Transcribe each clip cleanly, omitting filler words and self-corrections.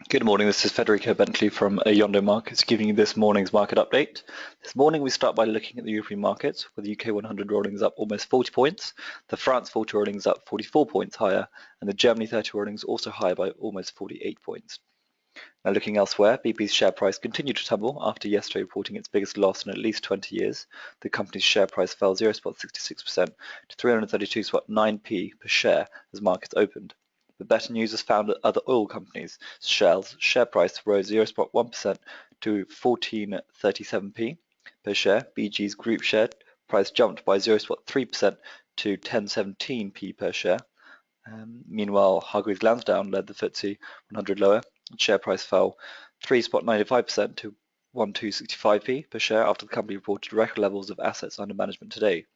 Good morning, this is Federico Bentley from Ayondo Markets giving you this morning's market update. This morning we start by looking at the European markets, with the UK 100 rolling is up almost 40 points, the France 40 rolling is up 44 points higher, and the Germany 30 rolling is also higher by almost 48 points. Now looking elsewhere, BP's share price continued to tumble after yesterday reporting its biggest loss in at least 20 years. The company's share price fell 0.66% to 332.9p per share as markets opened. But better news was found at other oil companies. Shell's share price rose 0.1% to 14.37p per share. BG's group share price jumped by 0.3% to 10.17p per share. Meanwhile, Hargreaves Lansdown led the FTSE 100 lower. Share price fell 3.95% to 1265p per share after the company reported record levels of assets under management today.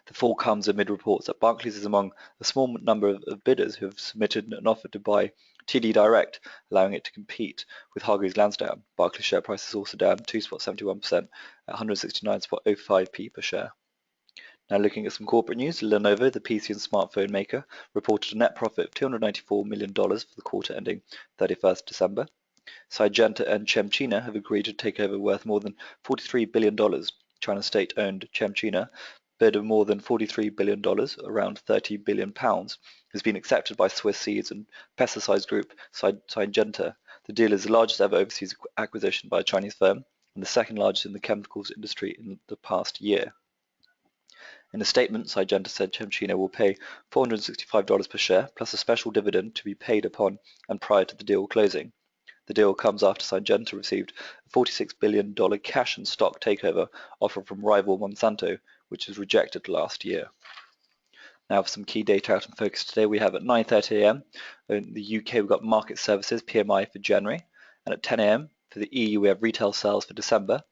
The fall comes amid reports that Barclays is among a small number of bidders who have submitted an offer to buy TD Direct, allowing it to compete with Hargreaves Lansdown. Barclays share price is also down 2.71% at 169.05p per share. Now looking at some corporate news, Lenovo, the PC and smartphone maker, reported a net profit of $294 million for the quarter ending 31st December. Sygenta and ChemChina have agreed to take over worth more than $43 billion. China's state-owned ChemChina bid of more than $43 billion, around £30 billion, has been accepted by Swiss seeds and pesticides group Sygenta. The deal is the largest ever overseas acquisition by a Chinese firm and the second largest in the chemicals industry in the past year. In a statement, Sygenta said ChemChina will pay $465 per share, plus a special dividend to be paid upon and prior to the deal closing. The deal comes after Sygenta received a $46 billion cash and stock takeover offer from rival Monsanto, which was rejected last year. Now for some key data out in focus today, we have at 9:30 a.m. in the UK we've got market services PMI for January, and at 10 a.m. for the EU we have retail sales for December.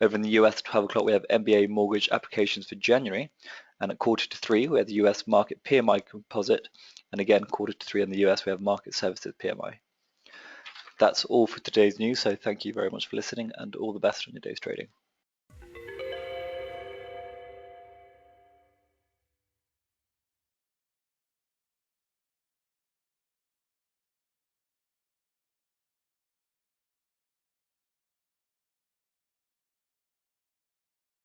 Over in the US at 12 o'clock we have MBA mortgage applications for January, and at 2:45 we have the US market PMI composite, and again 2:45 in the US we have market services PMI. That's all for today's news, so thank you very much for listening and all the best on your day's trading.